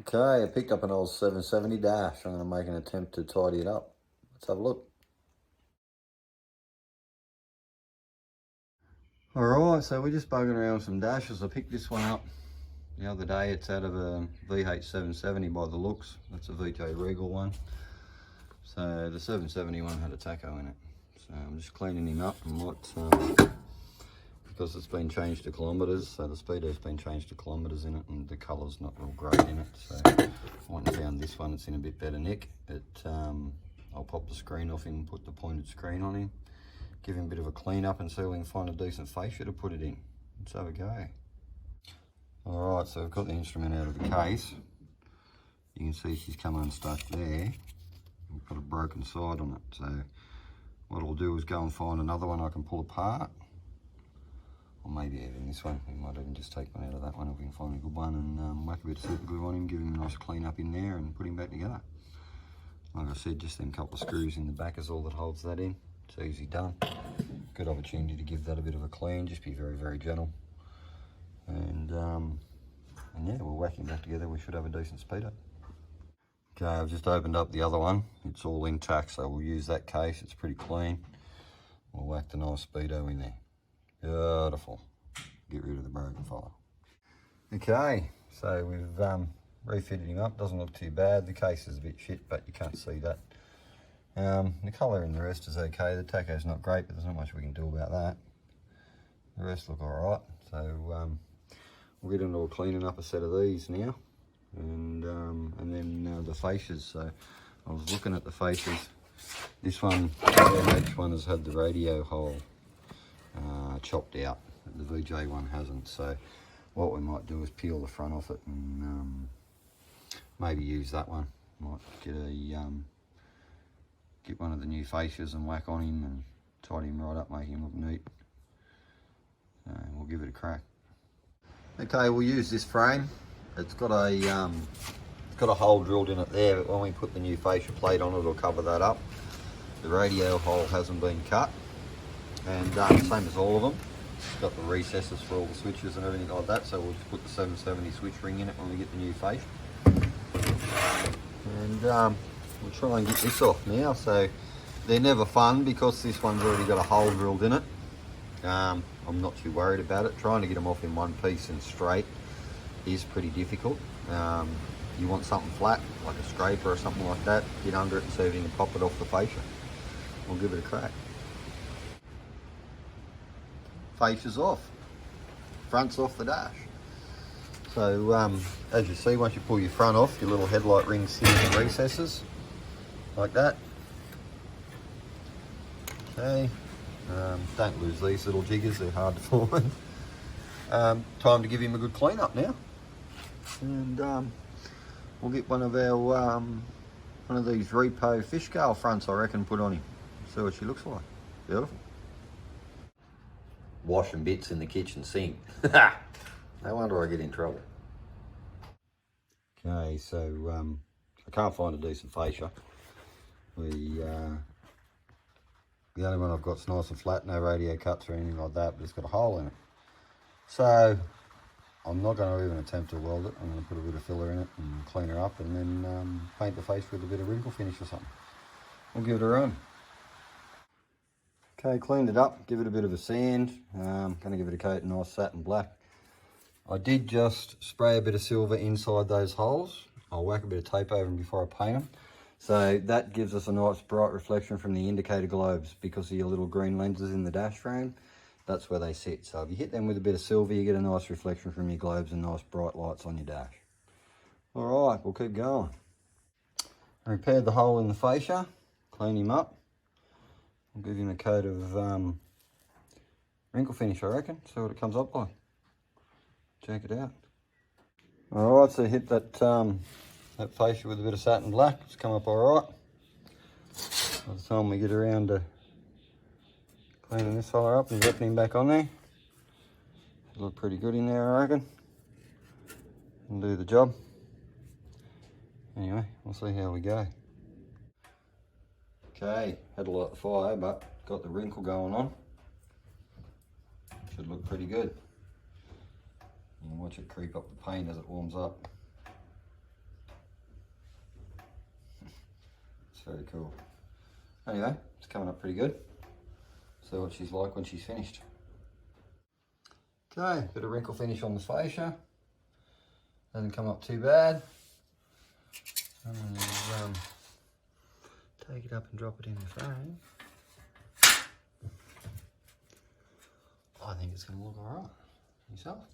Okay, I picked up an old 770 dash. I'm going to make an attempt to tidy it up. Let's have a look. Alright, so we're just bugging around with some dashes. I picked this one up the other day. It's out of a VH770 by the looks. That's a VJ Regal one. So the 770 one had a tacho in it. So I'm just cleaning him up and because it's been changed to kilometres, so the speedo's been changed to kilometres in it, and the colour's not real great in it. So I went and found this one. It's in a bit better nick. I'll pop the screen off him, put the pointed screen on him, give him a bit of a clean up and see if we can find a decent fascia to put it in. Let's have a go. Alright, so I've got the instrument out of the case. You can see she's come unstuck there. We've got a broken side on it. So what I'll do is go and find another one I can pull apart. Or maybe even this one. We might even just take one out of that one if we can find a good one, and whack a bit of super glue on him, give him a nice clean up in there and put him back together. Like I said, just them couple of screws in the back is all that holds that in. It's easy done. Good opportunity to give that a bit of a clean, just be very, very gentle. And yeah, we'll whack him back together. We should have a decent speedo. Okay, I've just opened up the other one. It's all intact, so we'll use that case. It's pretty clean. We'll whack the nice speedo in there. Beautiful. Get rid of the broken file. Okay, so we've refitted him up. Doesn't look too bad. The case is a bit shit, but you can't see that. The colour and the rest is okay. The tacho's not great, but there's not much we can do about that. The rest look alright. So we'll get into cleaning up a set of these now, and then the fascias. So I was looking at the fascias. This one, the MH one, has had the radio hole chopped out. The VJ one hasn't. So what we might do is peel the front off it and maybe use that one. Might get one of the new fascias and whack on him and tidy him right up, make him look neat. We'll give it a crack. Okay, we'll use this frame. It's got a hole drilled in it there, but when we put the new fascia plate on, it'll cover that up. The radio hole hasn't been cut, and same as all of them. It's got the recesses for all the switches and everything like that, so we'll just put the 770 switch ring in it when we get the new fascia. And we'll try and get this off now. So they're never fun because this one's already got a hole drilled in it. I'm not too worried about it. Trying to get them off in one piece and straight is pretty difficult. You want something flat, like a scraper or something like that, get under it and see if you can pop it off the fascia. We'll give it a crack. Fascia's off. Front's off the dash. So as you see, once you pull your front off, your little headlight rings sit in the recesses, like that. Okay. Don't lose these little jiggers, they're hard to find. Time to give him a good clean up now. And we'll get one of our one of these repo fish scale fronts, I reckon, put on him. See what she looks like. Beautiful. Washing bits in the kitchen sink. No wonder I get in trouble. Okay, so I can't find a decent fascia. The only one I've got is nice and flat, no radio cuts or anything like that, but it's got a hole in it. So I'm not going to even attempt to weld it. I'm going to put a bit of filler in it and clean her up, and then paint the face with a bit of wrinkle finish or something. We'll give it a run. Okay, cleaned it up, give it a bit of a sand. Going to give it a coat of nice satin black. I did just spray a bit of silver inside those holes. I'll whack a bit of tape over them before I paint them. So that gives us a nice bright reflection from the indicator globes because of your little green lenses in the dash frame. That's where they sit. So if you hit them with a bit of silver, you get a nice reflection from your globes and nice bright lights on your dash. All right, we'll keep going. I repaired the hole in the fascia, clean him up. I'll give him a coat of wrinkle finish, I reckon. See what it comes up like. Check it out. All right, so hit that fascia with a bit of satin black. It's come up all right. By the time we get around to cleaning this fella up and getting him back on there, it'll look pretty good in there, I reckon. And do the job. Anyway, we'll see how we go. Okay, had a lot of fire, but got the wrinkle going on. Should look pretty good. You can watch it creep up the paint as it warms up. It's very cool. Anyway, it's coming up pretty good. See what she's like when she's finished. Okay, bit of wrinkle finish on the fascia. Doesn't come up too bad. And take it up and drop it in the frame. I think it's going to look alright. Yourself?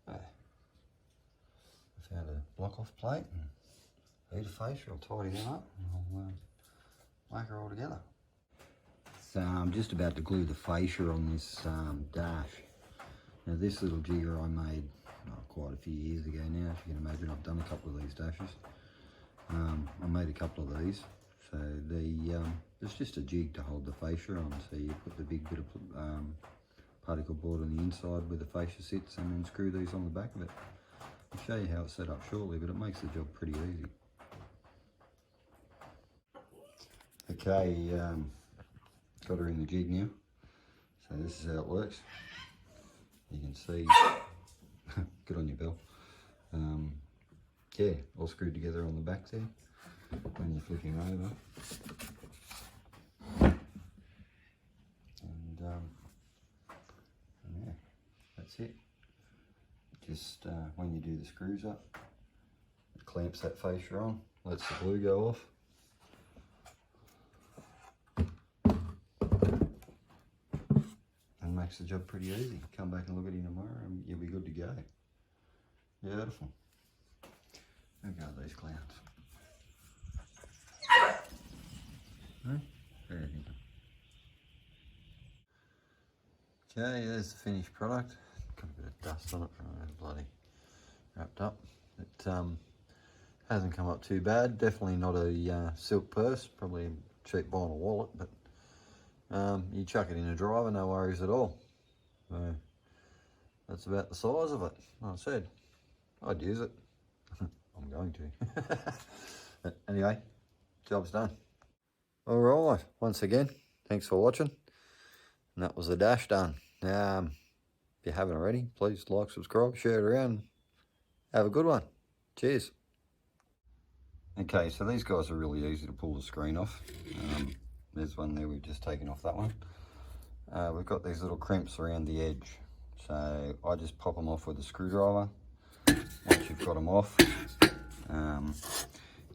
Yeah. I found a block off plate and heat a fascia. I'll tidy them up and I'll make her all together. So I'm just about to glue the fascia on this dash. Now this little jigger I made quite a few years ago now. If you can imagine, I've done a couple of these dashes. I made a couple of these. So there's just a jig to hold the fascia on. So you put the big bit of particle board on the inside where the fascia sits and then screw these on the back of it. I'll show you how it's set up shortly, but it makes the job pretty easy. Okay, got her in the jig now. So this is how it works. You can see, good on you, Bill. Yeah, all screwed together on the back there when you're flipping over. And yeah, that's it. Just when you do the screws up, it clamps that fascia on, lets the glue go off. And makes the job pretty easy. Come back and look at it tomorrow and you'll be good to go. Beautiful. There go these clowns. There you go. Okay, there's the finished product. Got a bit of dust on it from bloody wrapped up. It hasn't come up too bad. Definitely not a silk purse, probably a cheap vinyl wallet, but you chuck it in a driver, no worries at all. So that's about the size of it. Like I said, I'd use it. I'm going to. But anyway, job's done. All right, once again, thanks for watching. And that was the dash done. If you haven't already, please like, subscribe, share it around. Have a good one. Cheers. Okay, so these guys are really easy to pull the screen off. There's one there, we've just taken off that one. We've got these little crimps around the edge. So I just pop them off with a screwdriver. Once you've got them off,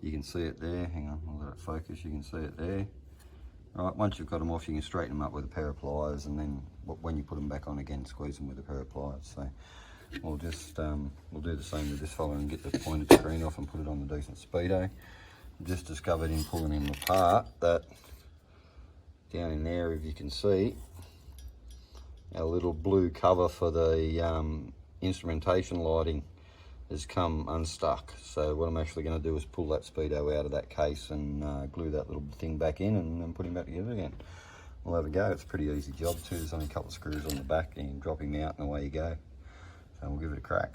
you can see it there. Hang on, I'll let it focus. You can see it there. All right, once you've got them off, you can straighten them up with a pair of pliers, and then when you put them back on again, squeeze them with a pair of pliers. So we'll just we'll do the same with this fella and get the pointed screen off and put it on the decent speedo. Just discovered in pulling him apart that down in there, if you can see, our little blue cover for the instrumentation lighting has come unstuck. So what I'm actually going to do is pull that speedo out of that case and glue that little thing back in and then put him back together again. We'll have a go. It's a pretty easy job too. There's only a couple of screws on the back and you drop him out and away you go. So we'll give it a crack.